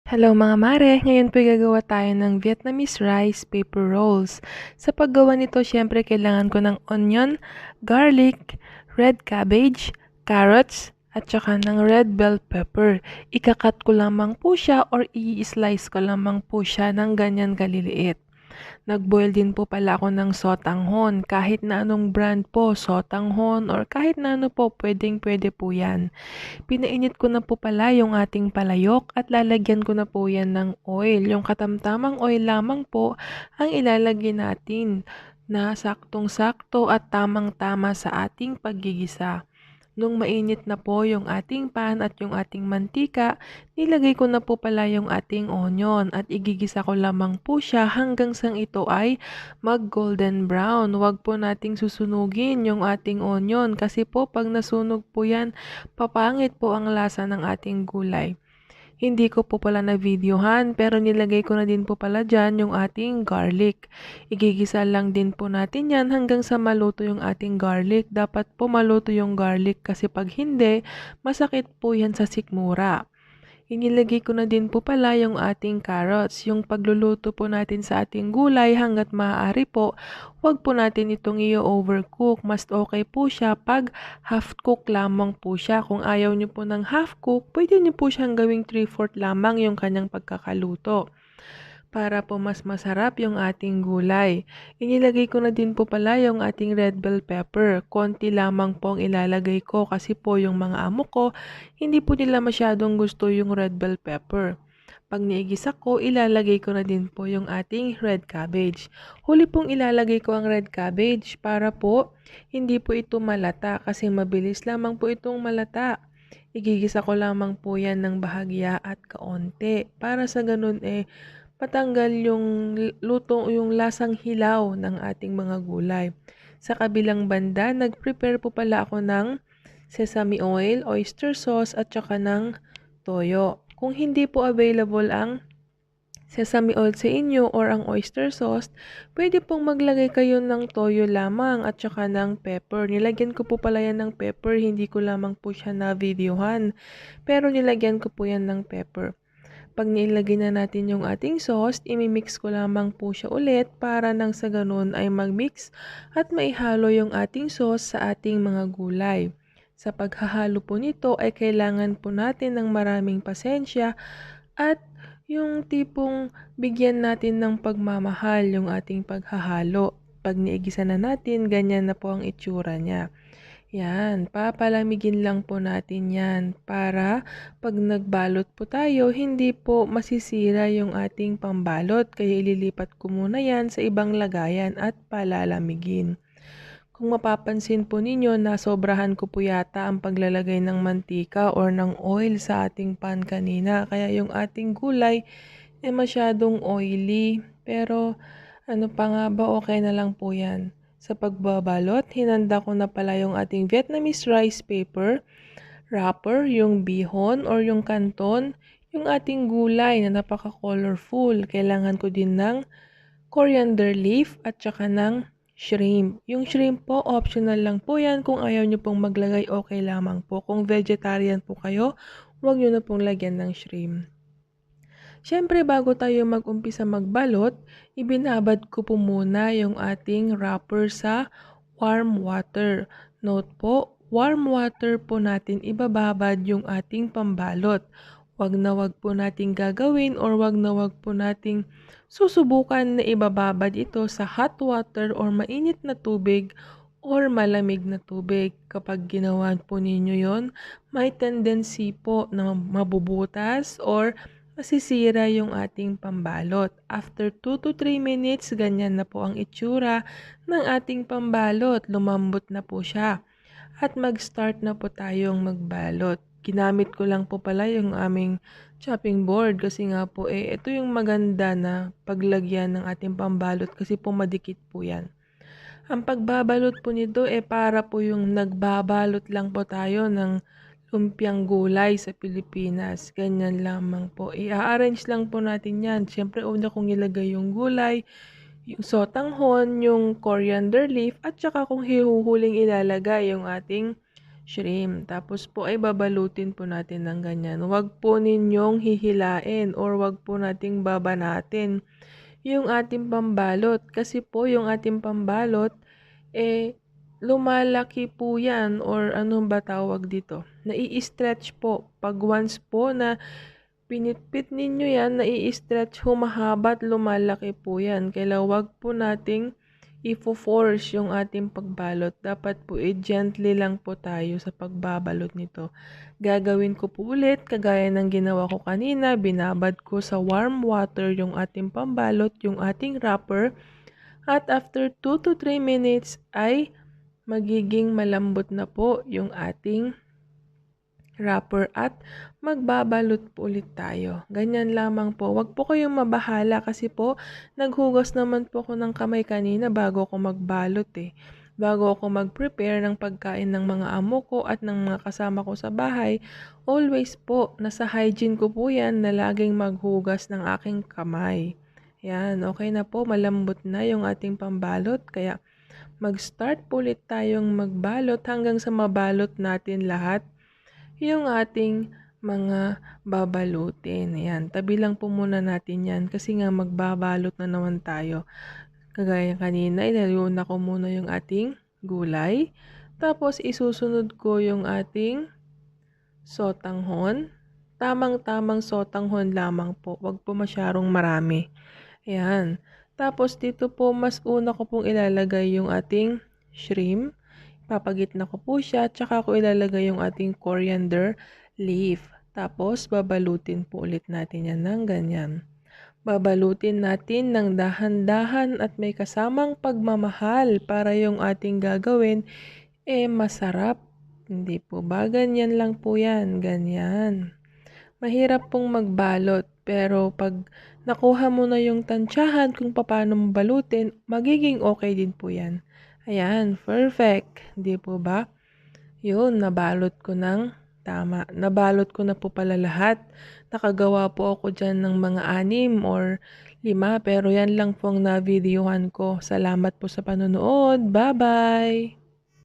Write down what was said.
Hello mga mare! Ngayon po'y gagawa tayo ng Vietnamese rice paper rolls. Sa paggawa nito, syempre kailangan ko ng onion, garlic, red cabbage, carrots, at saka ng red bell pepper. Ikakat ko lamang po siya or i-slice ko lamang po siya ng ganyan kaliliit. Nag-boil din po pala ako ng sotanghon. Kahit na anong brand po, sotanghon or kahit na ano po, pwedeng-pwede po yan. Pinainit ko na po pala yung ating palayok at lalagyan ko na po yan ng oil. Yung katamtamang oil lamang po ang ilalagay natin na saktong-sakto at tamang-tama sa ating paggigisa. Nung mainit na po yung ating pan at yung ating mantika, nilagay ko na po pala yung ating onion at igigisa ko lamang po siya hanggang sang ito ay mag-golden brown. Huwag po nating susunugin yung ating onion kasi po pag nasunog po yan, papangit po ang lasa ng ating gulay. Hindi ko po pala na-videohan pero nilagay ko na din po pala dyan yung ating garlic. Igigisa lang din po natin yan hanggang sa maluto yung ating garlic. Dapat po maluto yung garlic kasi pag hindi, masakit po yan sa sikmura. Inilagay ko na din po pala yung ating carrots. Yung pagluluto po natin sa ating gulay hanggat maaari po, huwag po natin itong i-overcook. Mas okay po siya pag half cook lamang po siya. Kung ayaw nyo po ng half cook, pwede nyo po siyang gawing 3/4 lamang yung kanyang pagkakaluto para po mas masarap yung ating gulay. Inilagay ko na din po pala yung ating red bell pepper. Konti lamang po ang ilalagay ko kasi po yung mga amo ko, hindi po nila masyadong gusto yung red bell pepper. Pag niigisa ko, ilalagay ko na din po yung ating red cabbage. Huli pong ilalagay ko ang red cabbage para po hindi po ito malata kasi mabilis lamang po itong malata. Igigisa ko lamang po yan ng bahagya at kaunti para sa ganun patanggal yung yung lasang hilaw ng ating mga gulay. Sa kabilang banda, nag-prepare po pala ako ng sesame oil, oyster sauce at saka ng toyo. Kung hindi po available ang sesame oil sa inyo or ang oyster sauce, pwede pong maglagay kayo ng toyo lamang at saka ng pepper. Nilagyan ko po pala yan ng pepper, hindi ko lamang po siya na-videohan. Pero nilagyan ko po yan ng pepper. Pag nilagay na natin yung ating sauce, imimix ko lamang po siya ulit para nang sa ganun ay magmix at maihalo yung ating sauce sa ating mga gulay. Sa paghahalo po nito ay kailangan po natin ng maraming pasensya at yung tipong bigyan natin ng pagmamahal yung ating paghahalo. Pag niigisa na natin, ganyan na po ang itsura niya. Yan, papalamigin lang po natin yan para pag nagbalot po tayo, hindi po masisira yung ating pambalot. Kaya ililipat ko muna yan sa ibang lagayan at palalamigin. Kung mapapansin po ninyo, nasobrahan ko po yata ang paglalagay ng mantika or ng oil sa ating pan kanina. Kaya yung ating gulay masyadong oily. Pero ano pa nga ba, okay na lang po yan. Sa pagbabalot, hinanda ko na pala yung ating Vietnamese rice paper, wrapper, yung bihon or yung canton, yung ating gulay na napaka-colorful. Kailangan ko din ng coriander leaf at saka ng shrimp. Yung shrimp po, optional lang po yan. Kung ayaw nyo pong maglagay, okay lamang po. Kung vegetarian po kayo, huwag nyo na pong lagyan ng shrimp. Siyempre, bago tayo mag-umpisa magbalot, ibinabad ko po muna yung ating wrapper sa warm water. Note po, warm water po natin ibababad yung ating pambalot. Wag na wag po nating gagawin or wag na wag po nating susubukan na ibababad ito sa hot water or mainit na tubig or malamig na tubig. Kapag ginawa po ninyo yon, may tendency po na mabubutas or masisira yung ating pambalot. After 2 to 3 minutes, ganyan na po ang itsura ng ating pambalot. Lumambot na po siya. At mag-start na po tayong magbalot. Ginamit ko lang po pala yung aming chopping board kasi nga po ito yung maganda na paglagyan ng ating pambalot kasi po madikit po yan. Ang pagbabalot po nito para po yung nagbabalot lang po tayo ng lumpiang gulay sa Pilipinas. Ganyan lamang po. I-arrange lang po natin yan. Siyempre, una kong ilagay yung gulay, yung sotanghon, yung coriander leaf, at saka kung hihuhuling ilalagay yung ating shrimp. Tapos po ay babalutin po natin ng ganyan. Huwag po ninyong hihilain or huwag po nating babanatin yung ating pambalot. Kasi po yung ating pambalot, lumalaki po yan or anong ba tawag dito? Nai-stretch po. Pag once po na pinitpit ninyo yan, nai-stretch, humahabat, lumalaki po yan. Kaya wag po nating i-force yung ating pagbalot. Dapat po gently lang po tayo sa pagbabalot nito. Gagawin ko po ulit, kagaya ng ginawa ko kanina, binabad ko sa warm water yung ating pambalot, yung ating wrapper. At after 2 to 3 minutes ay magiging malambot na po yung ating wrapper at magbabalot po ulit tayo. Ganyan lamang po. Huwag po kayong mabahala kasi po naghugas naman po ako ng kamay kanina bago ako magbalot Bago ako mag-prepare ng pagkain ng mga amo ko at ng mga kasama ko sa bahay, always po, nasa hygiene ko po yan na laging maghugas ng aking kamay. Yan, okay na po, malambot na yung ating pambalot. Kaya mag-start po ulit tayong magbalot hanggang sa mabalot natin lahat yung ating mga babalutin. Ayan, tabi lang po muna natin yan kasi nga magbabalot na naman tayo. Kagaya kanina, inaluna ko muna yung ating gulay. Tapos isusunod ko yung ating sotanghon. Tamang-tamang sotanghon lamang po. Huwag po masyarong marami. Ayan. Tapos dito po mas una ko pong ilalagay yung ating shrimp. Papagitna ko po siya, tsaka ko ilalagay yung ating coriander leaf. Tapos, babalutin po ulit natin yan ng ganyan. Babalutin natin ng dahan-dahan at may kasamang pagmamahal para yung ating gagawin masarap. Hindi po ba? Ganyan lang po yan. Ganyan. Mahirap pong magbalot, pero pag nakuha mo na yung tansyahan kung paano mo balutin, magiging okay din po yan. Ayan, perfect. Di po ba? Yun, nabalot ko ng tama. Nabalot ko na po pala lahat. Nakagawa po ako dyan ng mga 6 or 5, pero yan lang po ang na-videohan ko. Salamat po sa panonood. Bye-bye!